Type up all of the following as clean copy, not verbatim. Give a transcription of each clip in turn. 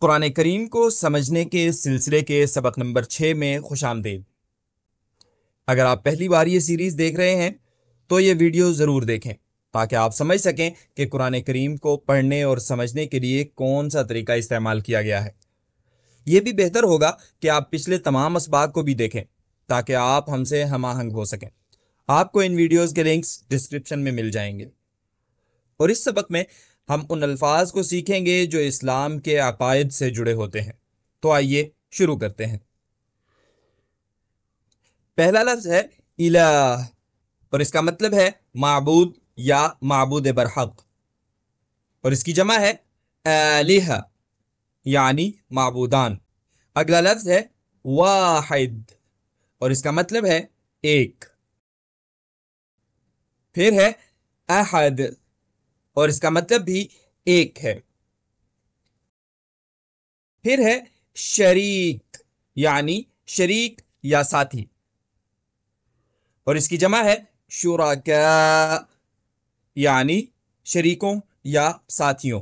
قرآن کریم کو سمجھنے کے سلسلے کے سبق نمبر 6 میں خوش آمدید۔ اگر آپ پہلی بار یہ سیریز دیکھ رہے ہیں تو یہ ویڈیو ضرور دیکھیں تاکہ آپ سمجھ سکیں کہ قرآن کریم کو پڑھنے اور سمجھنے کے لیے کون سا طریقہ استعمال کیا گیا ہے۔ یہ بھی بہتر ہوگا کہ آپ پچھلے تمام اسباق کو بھی دیکھیں تاکہ آپ ہم سے ہم آہنگ ہو سکیں۔ آپ کو ان ویڈیوز کے لنکس ڈسکرپشن میں مل جائیں گے۔ اور اس سبق میں ہم ان الفاظ کو سیکھیں گے جو اسلام کے عقائد سے جڑے ہوتے ہیں۔ تو آئیے شروع کرتے ہیں۔ پہلا لفظ ہے الہ، اور اس کا مطلب ہے معبود یا معبود برحق، اور اس کی جمع ہے آلہہ یعنی معبودان۔ اگلا لفظ ہے واحد، اور اس کا مطلب ہے ایک۔ پھر ہے احد، اور اس کا مطلب بھی ایک ہے۔ پھر ہے شریک یعنی شریک یا ساتھی، اور اس کی جمع ہے شرکاء یعنی شریکوں یا ساتھیوں۔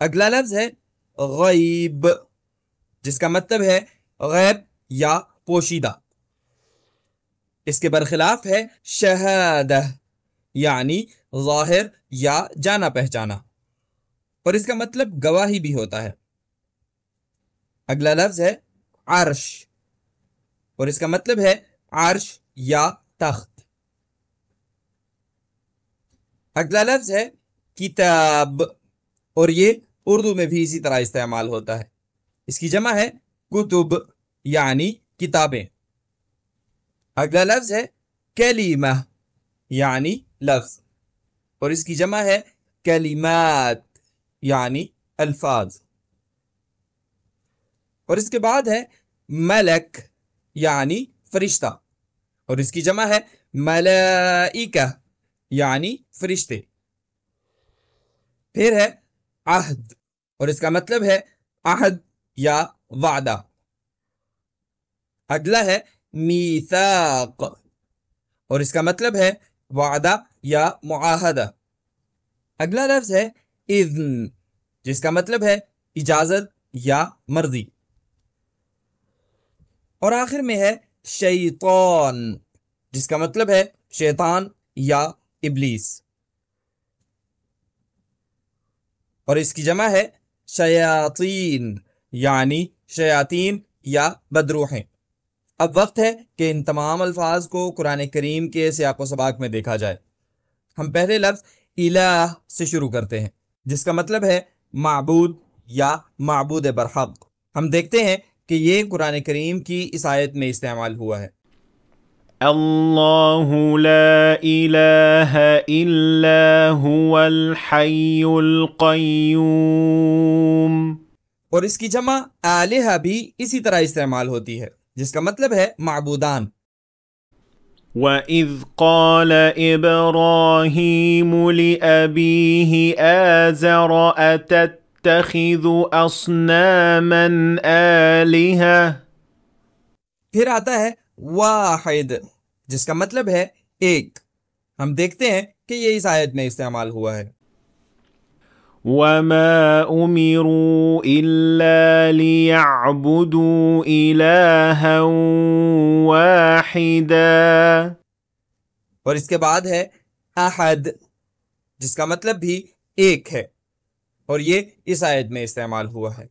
اگلا لفظ ہے غیب، جس کا مطلب ہے غیب یا پوشیدہ۔ اس کے برخلاف ہے شہادہ یعنی ظاہر یا جانا پہچانا، اور اس کا مطلب گواہی بھی ہوتا ہے۔ اگلا لفظ ہے عرش، اور اس کا مطلب ہے عرش یا تخت۔ اگلا لفظ ہے کتاب، اور یہ اردو میں بھی اسی طرح استعمال ہوتا ہے۔ اس کی جمع ہے کتب یعنی کتابیں۔ اگلا لفظ ہے کلمہ یعنی لفظ، اور اس کی جمع ہے کلمات یعنی الفاظ۔ اور اس کے بعد ہے ملک یعنی فرشتہ، اور اس کی جمع ہے ملائکہ یعنی فرشتے۔ پھر ہے عہد، اور اس کا مطلب ہے عہد یا وعدہ۔ اگلا ہے میثاق، اور اس کا مطلب ہے وعدہ یا معاہدہ۔ اگلا لفظ ہے اذن، جس کا مطلب ہے اجازت یا مرضی۔ اور آخر میں ہے شیطان، جس کا مطلب ہے شیطان یا ابلیس، اور اس کی جمع ہے شیاطین یعنی شیاطین یا بدروحیں۔ اب وقت ہے کہ ان تمام الفاظ کو قرآن کریم کے سیاق و سباق میں دیکھا جائے۔ ہم پہلے لفظ الہ سے شروع کرتے ہیں، جس کا مطلب ہے معبود یا معبود برحق۔ ہم دیکھتے ہیں کہ یہ قرآن کریم کی اس آیت میں استعمال ہوا ہے۔ اللہ لا الہ الا هو الحی القیوم، اور اس کی جمع آلہہ بھی اسی طرح استعمال ہوتی ہے، جس کا مطلب ہے معبودان۔ وَإِذْ قَالَ إِبْرَاهِيمُ لِأَبِيهِ آزَرَ أَتَتَّخِذُ أَصْنَامًا آلِهَةً، پھر آتا ہے واحد، جس کا مطلب ہے ایک۔ ہم دیکھتے ہیں کہ یہ اس آیت میں استعمال ہوا ہے۔ وَمَا أُمِرُوا إِلَّا لِيَعْبُدُوا إِلَٰهًا وَاحِدًا، اور اس کے بعد ہے احد، جس کا مطلب بھی ایک ہے، اور یہ اس آیت میں استعمال ہوا ہے۔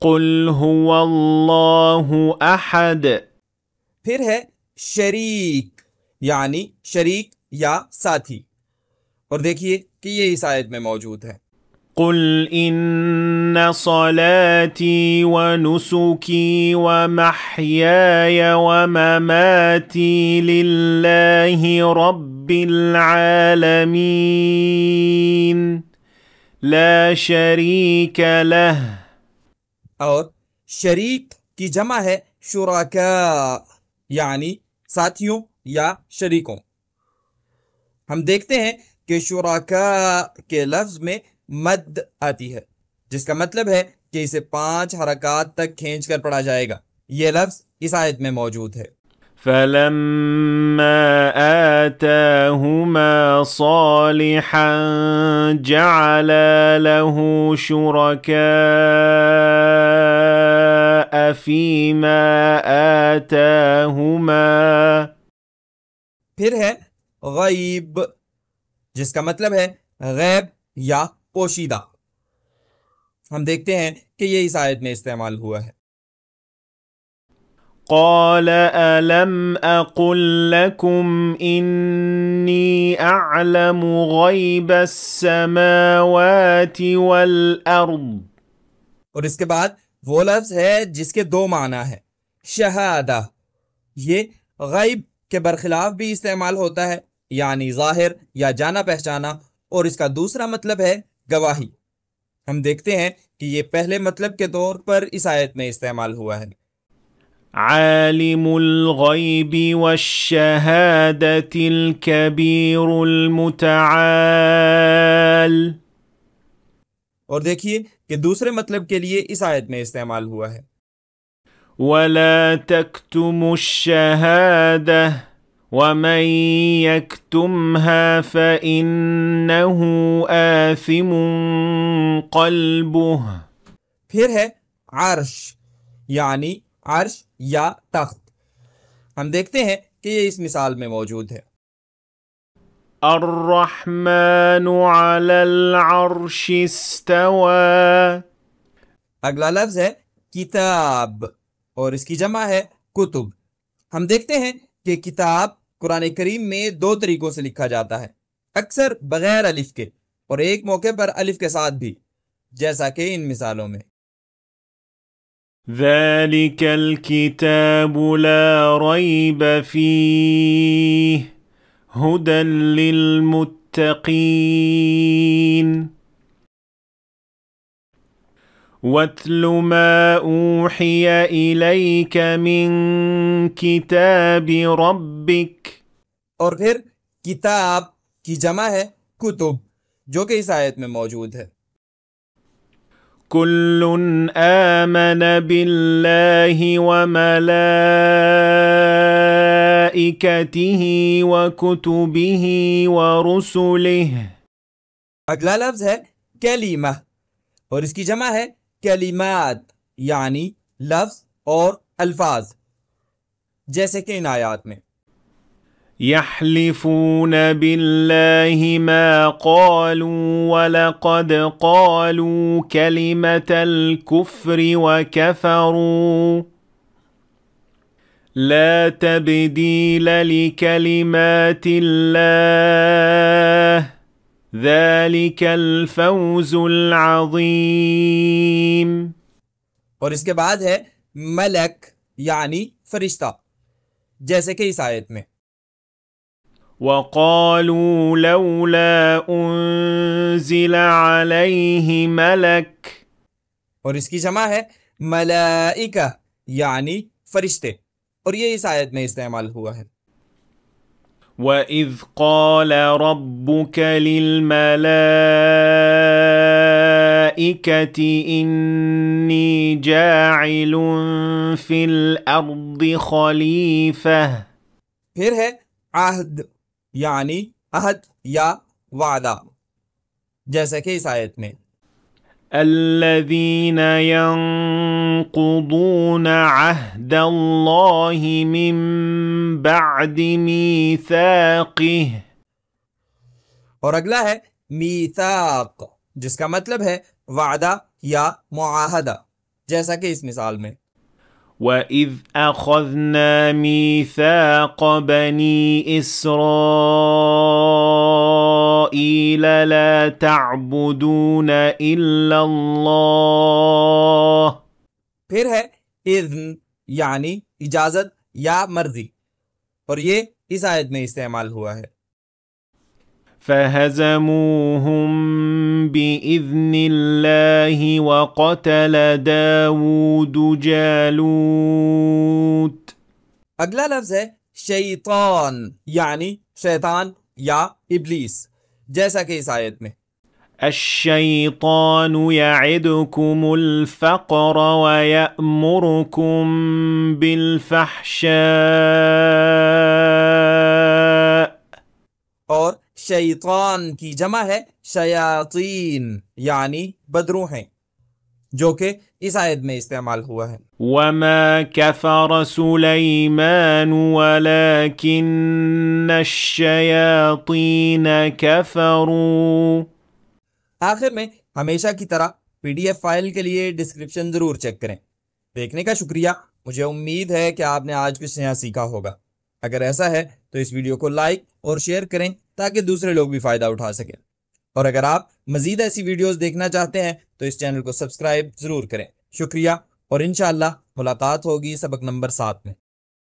قُلْ هُوَ اللَّهُ أَحَدٌ، پھر ہے شریک یعنی شریک یا ساتھی، اور دیکھیے کہ یہ اس آیت میں موجود ہے۔ قُلْ إِنَّ صَلَاتِي وَنُسُكِي وَمَحْيَايَ وَمَمَاتِي لِلَّهِ رَبِّ الْعَالَمِينَ لَا شَرِيكَ لَهُ، اور شریک کی جمع ہے شرکاء یعنی ساتھیوں یا شریکوں۔ ہم دیکھتے ہیں کہ شرکاء کے لفظ میں مد آتی ہے، جس کا مطلب ہے کہ اسے 5 حرکات تک کھینچ کر پڑھا جائے گا۔ یہ لفظ اس آیت میں موجود ہے۔ فلما آتاهما صالحا جعل له شركاء فيما آتاهما. پھر ہے غیب، جس کا مطلب ہے غیب یا پوشیدہ. ہم دیکھتے ہیں کہ یہ اس آیت میں استعمال ہوا ہے. قال ألم أقل لكم إني أعلم غيب السماوات والأرض. اور اس کے بعد وہ لفظ ہے جس کے دو معنی ہیں. شہادہ، یہ غیب کے برخلاف بھی استعمال ہوتا ہے، یعنی ظاہر یا جانا پہچانا، اور اس کا دوسرا مطلب ہے گواہی. ہم دیکھتے ہیں کہ یہ پہلے مطلب کے طور پر اس آیت میں استعمال ہوا ہے. عالم الغیب والشہادة الكبیر المتعال. اور دیکھیے کہ دوسرے مطلب کے لیے اس آیت میں استعمال ہوا ہے. ولا تكتموا الشهادة ومن يكتمها فإنه آثم قلبه. پھر ہے عرش، یعنی عرش یا تخت. ہم دیکھتے ہیں کہ یہ اس مثال میں موجود ہے. الرحمن على العرش استوى. اگلا لفظ ہے کتاب، اور اس کی جمع ہے کتب. ہم دیکھتے ہیں کہ کتاب قرآن کریم میں دو طریقوں سے لکھا جاتا ہے، اکثر بغیر الف کے، اور ایک موقع پر الف کے ساتھ بھی، جیسا کہ ان مثالوں میں. ذلك الكتاب لا ريب فيه هدى للمتقين. واتل ما أوحي إليك من كتاب ربك. اور پھر کتاب کی جمع ہے کتب، جو کہ اس آیت میں موجود ہے. كل آمن بالله وملائكته وكتبه ورسله. اگلا لفظ ہے کلمہ، اور اس کی جمع ہے کلمات، یعنی لفظ اور الفاظ، جیسے کہ ان آیات میں. يحلفون بالله ما قالوا ولقد قالوا كلمة الكفر وكفروا لا تبديل لكلمات الله ذلك الفوز العظيم. اور اس کے بعد ہے ملک، یعنی فرشتہ، جیسے کہ اس آیت میں. وقالوا لولا انزل عليه ملك. اور اس کی جمع ہے ملائکہ، یعنی فرشتے، اور یہ اس آیت میں استعمال ہوا ہے. وَإِذْ قَالَ رَبُّكَ لِلْمَلَائِكَةِ إِنِّي جَاعِلٌ فِي الْأَرْضِ خَلِيفَةً. پھر ہے عہد، یعنی عہد یا وعدہ، جیسا کہ اس آیت میں. الذين ينقضون عهد الله من بعد ميثاقه. اور اگلا ہے میثاق، جس کا مطلب ہے وعدہ یا معاہدہ، جیسا کہ اس مثال میں. وَإِذْ أَخَذْنَا مِيثَاقَ بَنِي إِسْرَائِيلَ لَا تَعْبُدُونَ إِلَّا اللَّهَ. پھر ہے اذن، یعنی اجازت یا مرضی، اور یہ اس آیت میں استعمال ہوا ہے. فَهَزَمُوهُمْ بِإِذْنِ اللَّهِ وَقَتَلَ دَاوُودُ جَالُوتَ. اگلا لفظ ہے شیطان، یعنی شیطان یا ابلیس، جیسا کہ اس آیت میں. الشيطان يعدكم الفقر ويأمركم بالفحشاء. اور شیطان کی جمع ہے شیاطین یعنی بدروحیں، جو کہ اس آیت میں استعمال ہوا ہے۔ وما كفر سليمان ولكن الشياطين كفروا. آخر میں ہمیشہ کی طرح PDF فائل کے لیے ڈسکرپشن ضرور چیک کریں۔ دیکھنے کا شکریہ، مجھے امید ہے کہ آپ نے آج کچھ نیا سیکھا ہوگا۔ اگر ایسا ہے تو اس ویڈیو کو لائک اور شیئر کریں تاکہ دوسرے لوگ بھی فائدہ اٹھا سکیں، اور اگر آپ مزید ایسی ویڈیوز دیکھنا چاہتے ہیں تو اس چینل کو سبسکرائب ضرور کریں۔ شکریہ، اور انشاءاللہ ملاقات ہوگی سبق نمبر 7 میں۔